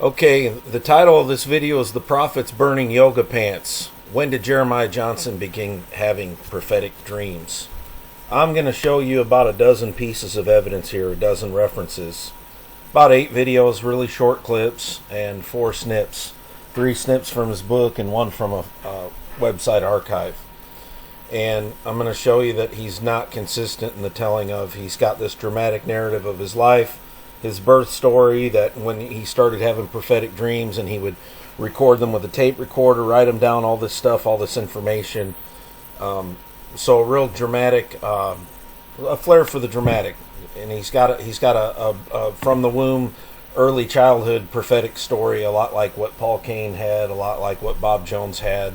Okay, the title of this video is The Prophet's Burning Yoga Pants. When did Jeremiah Johnson begin having prophetic dreams? I'm going to show you about a dozen pieces of evidence here, a dozen references. About 8 videos, really short clips, and 4 snips. 3 snips from his book and 1 from a website archive. And I'm going to show you that he's not consistent in the telling of, he's got this dramatic narrative of his life, his birth story, that when he started having prophetic dreams and he would record them with a tape recorder, write them down, all this stuff, all this information. So a real dramatic, a flair for the dramatic. And he's got a from the womb, early childhood prophetic story, a lot like what Paul Cain had, a lot like what Bob Jones had.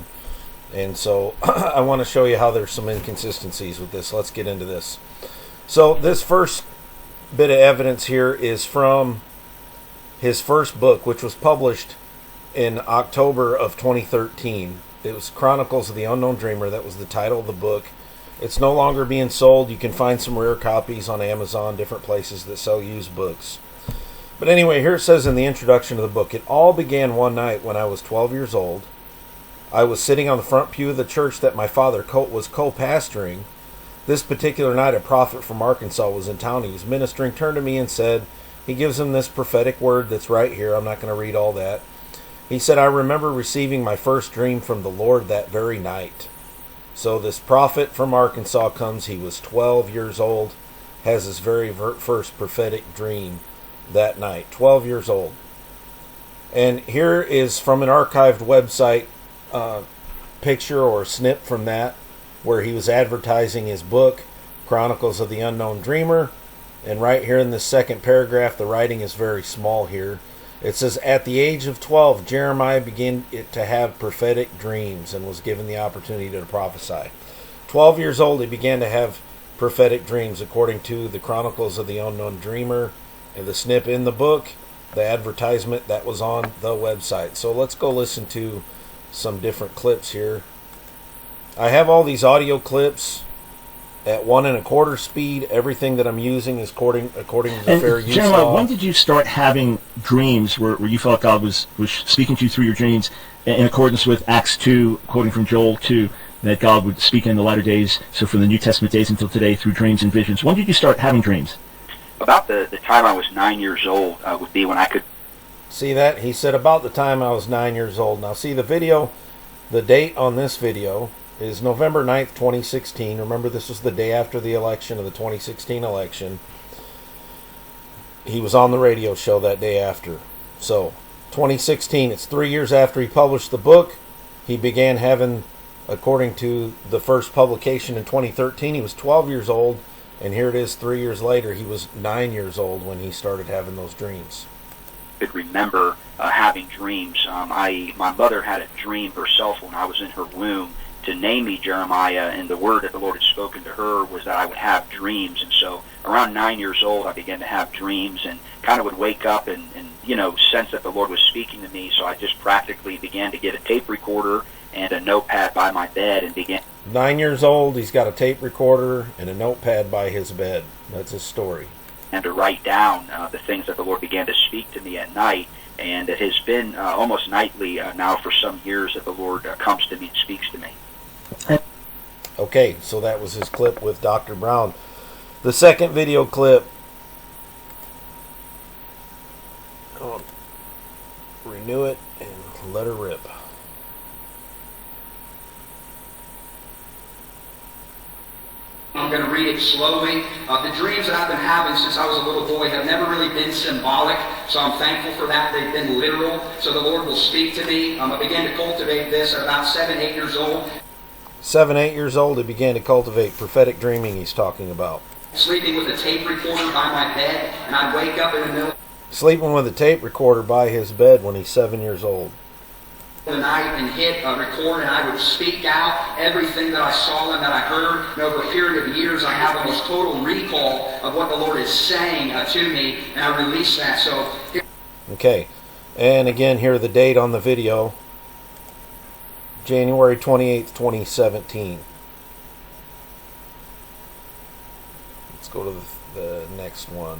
And so I want to show you how there's some inconsistencies with this. Let's get into this. So this first bit of evidence here is from his first book, which was published in October of 2013. It was Chronicles of the Unknown Dreamer. That was the title of the book. It's no longer being sold. You can find some rare copies on Amazon, different places that sell used books. But anyway, here it says in the introduction of the book, it all began one night when I was 12 years old. I was sitting on the front pew of the church that my father was co-pastoring. This particular night, a prophet from Arkansas was in town. He was ministering, turned to me and said, he gives him this prophetic word that's right here. I'm not going to read all that. He said, I remember receiving my first dream from the Lord that very night. So this prophet from Arkansas comes. He was 12 years old, has his very first prophetic dream that night. 12 years old. And here is from an archived website picture or snip from that, where he was advertising his book, Chronicles of the Unknown Dreamer. And right here in this second paragraph, the writing is very small here. It says, at the age of 12, Jeremiah began to have prophetic dreams and was given the opportunity to prophesy. 12 years old, he began to have prophetic dreams, according to the Chronicles of the Unknown Dreamer, and the snip in the book, the advertisement that was on the website. So let's go listen to some different clips here. I have all these audio clips at 1 1/4 speed. Everything that I'm using is according to the fair use Jeremiah, law. when did you start having dreams where you felt God was speaking to you through your dreams in accordance with Acts 2, quoting from Joel 2, that God would speak in the latter days, so from the New Testament days until today, through dreams and visions? When did you start having dreams? About the time I was 9 years old would be when I could... See that? He said about the time I was 9 years old. Now see the video, the date on this video is November 9th, 2016. Remember, this was the day after the election of the 2016 election. He was on the radio show that day after. So 2016, it's 3 years after he published the book. He began having, according to the first publication in 2013, he was 12 years old. And here it is 3 years later, he was 9 years old when he started having those dreams. Could remember having dreams. My mother had a dream herself when I was in her womb to name me Jeremiah, and the word that the Lord had spoken to her was that I would have dreams. And so around 9 years old, I began to have dreams and kind of would wake up and sense that the Lord was speaking to me. So I just practically began to get a tape recorder and a notepad by my bed and began... 9 years old, he's got a tape recorder and a notepad by his bed. That's his story. And to write down the things that the Lord began to speak to me at night. And it has been almost nightly now for some years that the Lord comes to me and speaks to me. Okay, so that was his clip with Dr. Brown. The second video clip. Renew it and let her rip. I'm going to read it slowly. The dreams that I've been having since I was a little boy have never really been symbolic, so I'm thankful for that. They've been literal, so the Lord will speak to me. I began to cultivate this at about 7, 8 years old. 7, 8 years old, he began to cultivate prophetic dreaming he's talking about. Sleeping with a tape recorder by my bed, and I'd wake up in the middle Sleeping with a tape recorder by his bed when he's 7 years old. the night and hit record, and I would speak out everything that I saw and that I heard. And over a period of years, I have almost total recall of what the Lord is saying to me, and I release that. So, okay, and again, here the date on the video, January 28th, 2017. Let's go to the next one.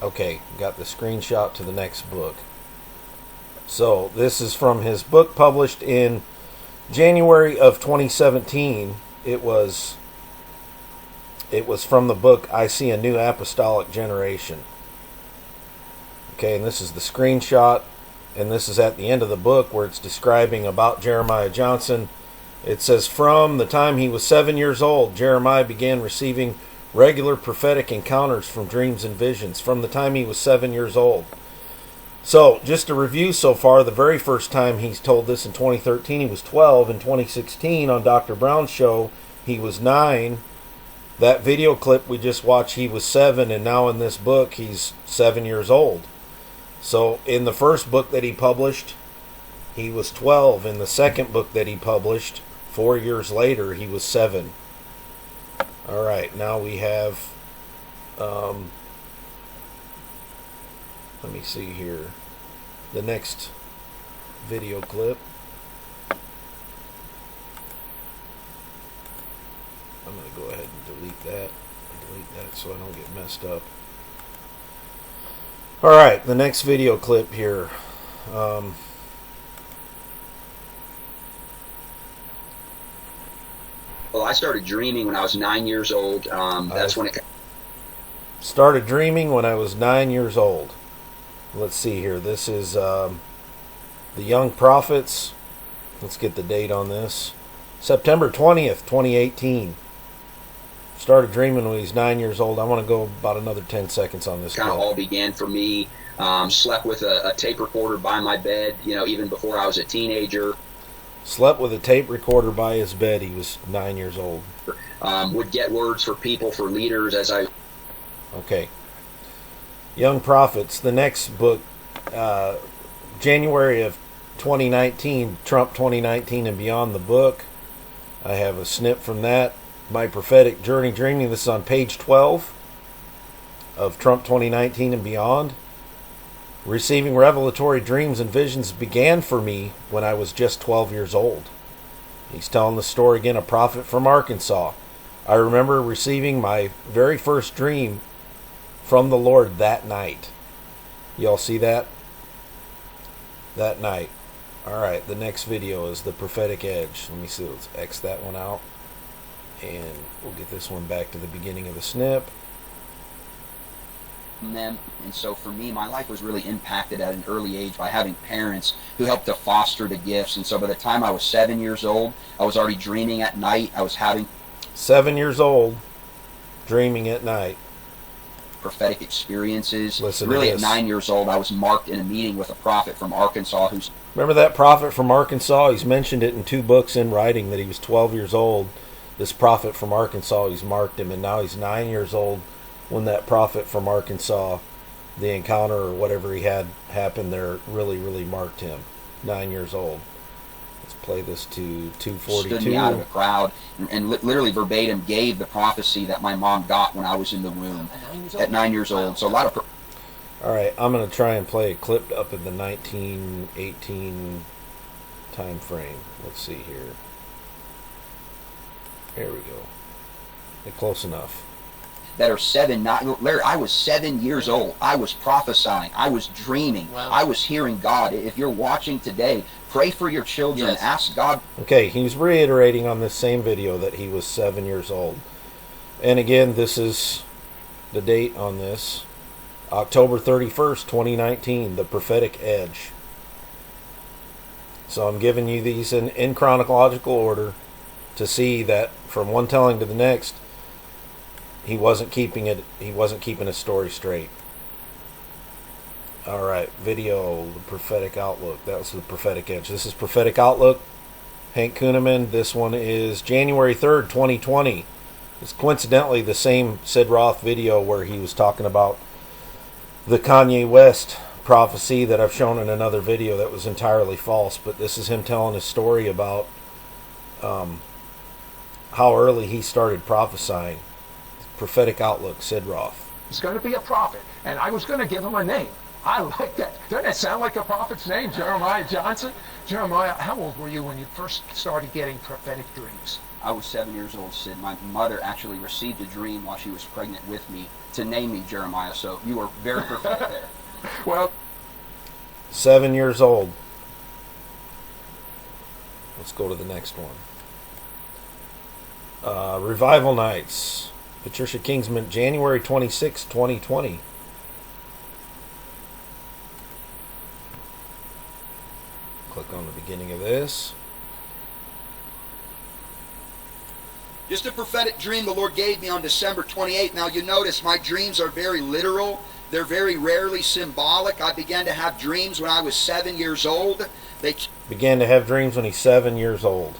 Okay, got the screenshot to the next book. So this is from his book published in January of 2017. It was from the book I See a New Apostolic Generation. Okay, and this is the screenshot, and this is at the end of the book where it's describing about Jeremiah Johnson. It says, from the time he was 7 years old, Jeremiah began receiving regular prophetic encounters from dreams and visions. From the time he was 7 years old. So, just to review so far, the very first time he's told this in 2013, he was 12. In 2016, on Dr. Brown's show, he was 9. That video clip we just watched, he was 7, and now in this book, he's 7 years old. So, in the first book that he published, he was 12. In the second book that he published, 4 years later, he was 7. Alright, now we have, let me see here, the next video clip. I'm going to go ahead and delete that so I don't get messed up. Alright, the next video clip here. Well, I started dreaming when I was 9 years old. That's when it started dreaming when I was 9 years old. Let's see here. This is the Young Prophets. Let's get the date on this. September 20th, 2018. Started dreaming when he was 9 years old. I want to go about another 10 seconds on this. Kind of all began for me. Slept with a tape recorder by my bed, even before I was a teenager. Slept with a tape recorder by his bed. He was 9 years old. Would get words for people, for leaders as I... Okay. Young Prophets. The next book, January of 2019, Trump 2019 and Beyond the book. I have a snip from that. My Prophetic Journey Dreaming. This is on page 12 of Trump 2019 and Beyond. Receiving revelatory dreams and visions began for me when I was just 12 years old. He's telling the story again, a prophet from Arkansas. I remember receiving my very first dream from the Lord that night. Y'all see that? That night. Alright, the next video is the Prophetic Edge. Let me see, let's X that one out. And we'll get this one back to the beginning of the snip. Them. And so for me, my life was really impacted at an early age by having parents who helped to foster the gifts. And so by the time I was 7 years old, I was already dreaming at night. I was having 7 years old, dreaming at night. Prophetic experiences. Listen really to at this. 9 years old, I was marked in a meeting with a prophet from Arkansas who's... Remember that prophet from Arkansas? He's mentioned it in 2 books in writing that he was 12 years old. This prophet from Arkansas, he's marked him, and now he's 9 years old when that prophet from Arkansas, the encounter or whatever he had happen there, really, really marked him. 9 years old. Let's play this to 242. Stood me out of a crowd and literally verbatim gave the prophecy that my mom got when I was in the womb at 9 years old. So a lot of... Alright, I'm going to try and play a clip up in the 1918 time frame. Let's see here. There we go. Close enough. That are 7, Larry, I was 7 years old. I was prophesying. I was dreaming. Wow. I was hearing God. If you're watching today, pray for your children. Yes. Ask God. Okay, he's reiterating on this same video that he was 7 years old. And again, this is the date on this. October 31st, 2019, the Prophetic Edge. So I'm giving you these in chronological order to see that from one telling to the next, he wasn't keeping his story straight. Alright, video, the Prophetic Outlook. That was the Prophetic Edge. This is Prophetic Outlook, Hank Kuhneman. This one is January 3rd, 2020. It's coincidentally the same Sid Roth video where he was talking about the Kanye West prophecy that I've shown in another video that was entirely false. But this is him telling his story about how early he started prophesying. Prophetic Outlook, Sid Roth. He's going to be a prophet, and I was going to give him a name. I like that. Doesn't that sound like a prophet's name, Jeremiah Johnson? Jeremiah, how old were you when you first started getting prophetic dreams? I was 7 years old, Sid. My mother actually received a dream while she was pregnant with me to name me Jeremiah. So you were very prophetic there. Well, 7 years old. Let's go to the next one. Revival Nights. Patricia Kingsman, January 26, 2020. Click on the beginning of this. Just a prophetic dream the Lord gave me on December 28th. Now you notice my dreams are very literal. They're very rarely symbolic. I began to have dreams when I was 7 years old. They Began to have dreams when he's 7 years old.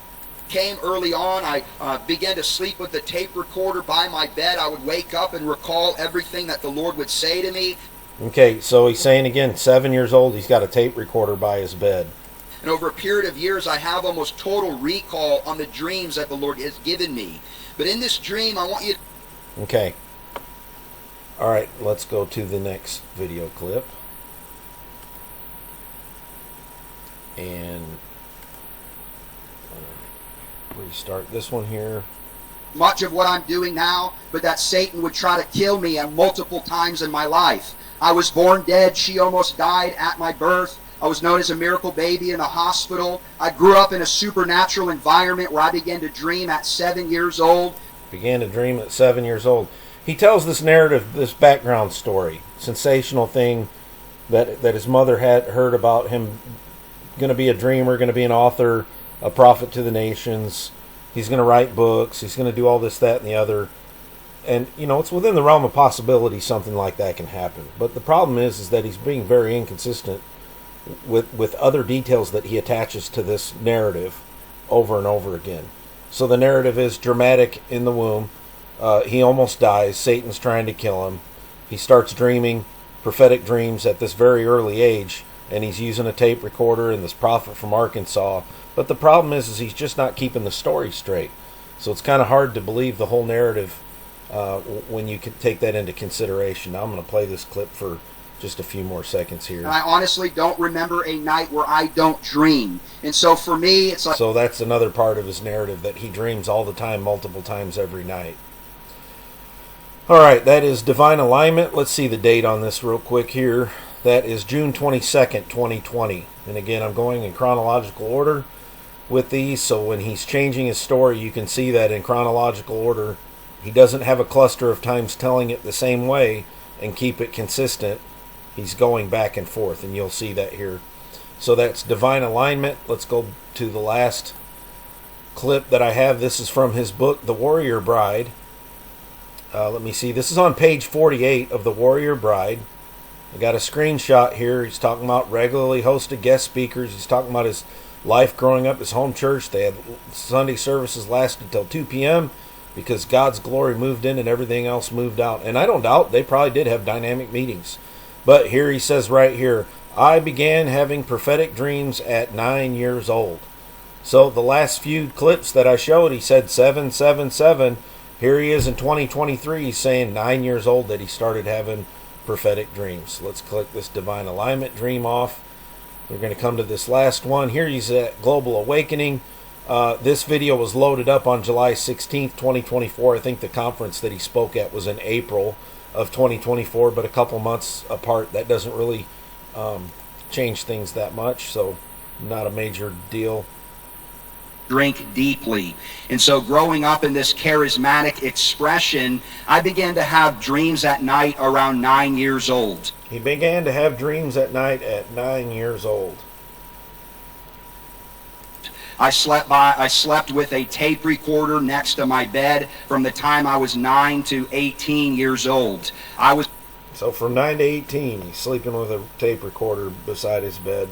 came early on. I began to sleep with the tape recorder by my bed. I would wake up and recall everything that the Lord would say to me. Okay, so he's saying again, 7 years old, he's got a tape recorder by his bed. And over a period of years, I have almost total recall on the dreams that the Lord has given me. But in this dream, I want you to... Okay. Alright, let's go to the next video clip. And restart this one here. much of what I'm doing now, but that Satan would try to kill me at multiple times in my life. I was born dead. She almost died at my birth. I was known as a miracle baby in a hospital. I grew up in a supernatural environment where I began to dream at 7 years old. Began to dream at 7 years old. He tells this narrative, this background story, sensational thing that his mother had heard about him, going to be a dreamer, going to be an author, a prophet to the nations. He's going to write books. He's going to do all this, that, and the other. And, you know, it's within the realm of possibility something like that can happen. But the problem is that he's being very inconsistent with other details that he attaches to this narrative over and over again. So the narrative is dramatic in the womb. He almost dies. Satan's trying to kill him. He starts dreaming prophetic dreams at this very early age, and he's using a tape recorder and this prophet from Arkansas. But the problem is he's just not keeping the story straight. So it's kind of hard to believe the whole narrative when you can take that into consideration. Now I'm going to play this clip for just a few more seconds here. And I honestly don't remember a night where I don't dream. And so for me, it's like... So that's another part of his narrative, that he dreams all the time, multiple times every night. Alright, that is divine alignment. Let's see the date on this real quick here. That is June 22nd, 2020. And again, I'm going in chronological order with these, so when he's changing his story, you can see that in chronological order. He doesn't have a cluster of times telling it the same way and keep it consistent. He's going back and forth, and you'll see that here. So that's divine alignment. Let's go to the last clip that I have. This is from his book, The Warrior Bride. Let me see. This is on page 48 of The Warrior Bride. I got a screenshot here. He's talking about regularly hosted guest speakers. He's talking about his life growing up, his home church. They had Sunday services lasted till 2 p.m. because God's glory moved in and everything else moved out. And I don't doubt they probably did have dynamic meetings. But here he says right here, I began having prophetic dreams at 9 years old. So the last few clips that I showed, he said 777. Here he is in 2023, he's saying 9 years old that he started having prophetic dreams. Let's click this divine alignment dream off. We're going to come to this last one. Here he's at Global Awakening. This video was loaded up on July 16th, 2024. I think the conference that he spoke at was in April of 2024, but a couple months apart. That doesn't really change things that much, so not a major deal. Drink deeply. And so growing up in this charismatic expression, I began to have dreams at night around 9 years old. He began to have dreams at night at 9 years old. I slept with a tape recorder next to my bed from the time I was 9 to 18 years old. So from 9 to 18, he's sleeping with a tape recorder beside his bed,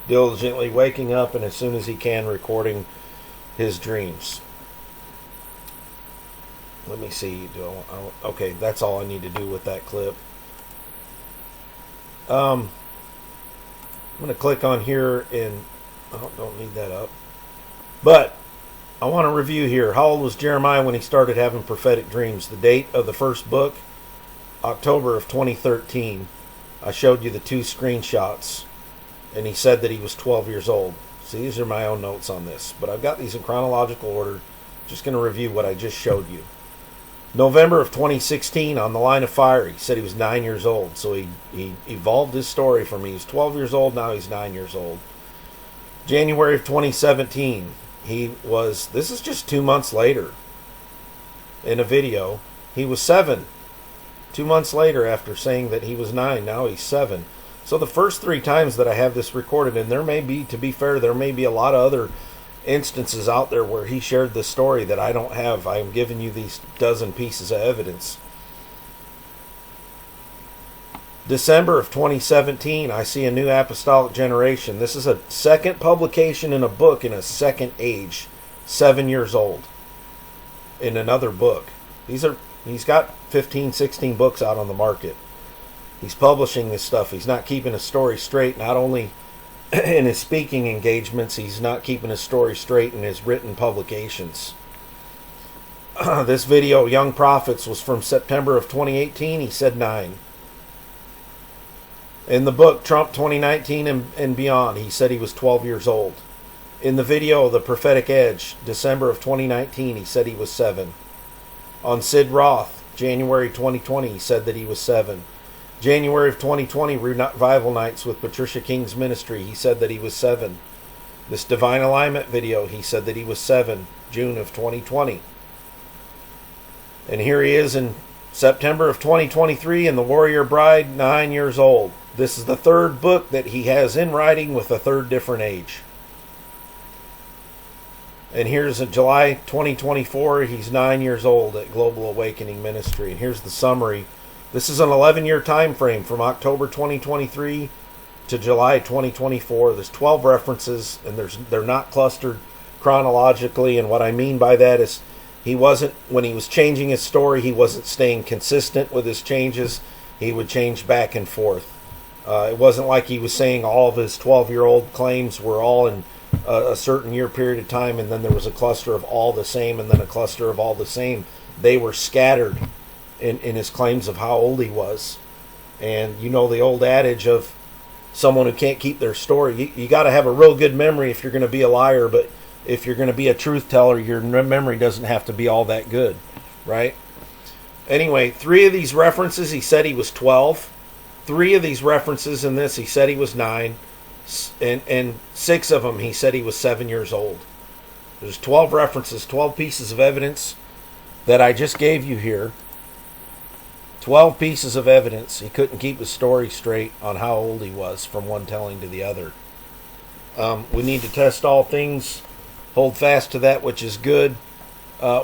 diligently waking up and as soon as he can recording his dreams. Let me see. Okay, that's all I need to do with that clip. I'm going to click on here and don't need that up. But I want to review here. How old was Jeremiah when he started having prophetic dreams? The date of the first book, October of 2013. I showed you the two screenshots, and he said that he was 12 years old. So these are my own notes on this, but I've got these in chronological order. Just going to review what I just showed you. November of 2016, On the Line of Fire, he said he was 9 years old. So he evolved his story from me. He's 12 years old, now he's 9 years old. January of 2017, this is just 2 months later, in a video, he was 7. 2 months later, after saying that he was 9, now he's 7. So the first 3 times that I have this recorded, and there may be, to be fair, there may be a lot of other instances out there where he shared this story that I don't have. I'm giving you these dozen pieces of evidence. December of 2017, I see a new apostolic generation. This is a second publication in a book in a second age, 7 years old, in another book. He's got 15, 16 books out on the market. He's publishing this stuff. He's not keeping his story straight, not only in his speaking engagements, he's not keeping his story straight in his written publications. This video, Young Prophets, was from September of 2018. He said 9. In the book, Trump 2019 and Beyond, he said he was 12 years old. In the video, The Prophetic Edge, December of 2019, he said he was 7. On Sid Roth, January 2020, he said that he was 7. January of 2020, Revival Nights with Patricia King's ministry, he said that he was 7. This Divine Alignment video, he said that he was 7, June of 2020. And here he is in September of 2023 in The Warrior Bride, 9 years old. This is the third book that he has in writing with a third different age. And here's in July 2024, he's 9 years old at Global Awakening Ministry. And here's the summary. This is an 11-year time frame from October 2023 to July 2024. There's 12 references, and they're not clustered chronologically. And what I mean by that is when he was changing his story, he wasn't staying consistent with his changes. He would change back and forth. It wasn't like he was saying all of his 12-year-old claims were all in a certain year period of time, and then there was a cluster of all the same, and then a cluster of all the same. They were scattered in his claims of how old he was. And you know the old adage of someone who can't keep their story. You got to have a real good memory if you're going to be a liar, but if you're going to be a truth teller, your memory doesn't have to be all that good, right? Anyway, 3 of these references, he said he was 12. 3 of these references in this, he said he was 9. And 6 of them, he said he was 7 years old. There's 12 references, 12 pieces of evidence that I just gave you here. 12 pieces of evidence. He couldn't keep his story straight on how old he was from one telling to the other. We need to test all things, hold fast to that which is good.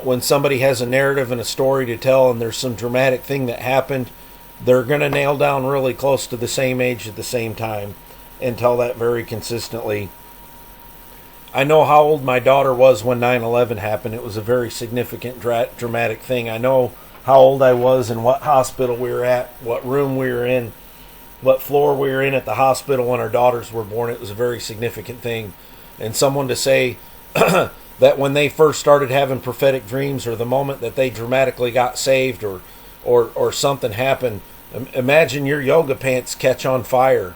When somebody has a narrative and a story to tell and there's some dramatic thing that happened, they're going to nail down really close to the same age at the same time and tell that very consistently. I know how old my daughter was when 9/11 happened. It was a very significant, dramatic thing. I know how old I was and what hospital we were at, what room we were in, what floor we were in at the hospital when our daughters were born. It was a very significant thing. And someone to say that when they first started having prophetic dreams, or the moment that they dramatically got saved, or something happened, imagine your yoga pants catch on fire.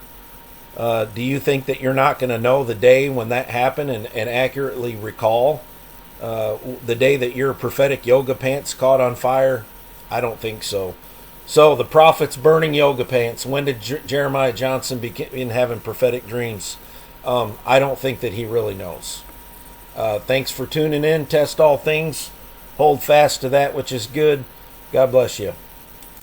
Do you think that you're not going to know the day when that happened and accurately recall the day that your prophetic yoga pants caught on fire? I don't think so. So the prophet's burning yoga pants. When did Jeremiah Johnson begin having prophetic dreams? I don't think that he really knows. Thanks for tuning in. Test all things. Hold fast to that which is good. God bless you.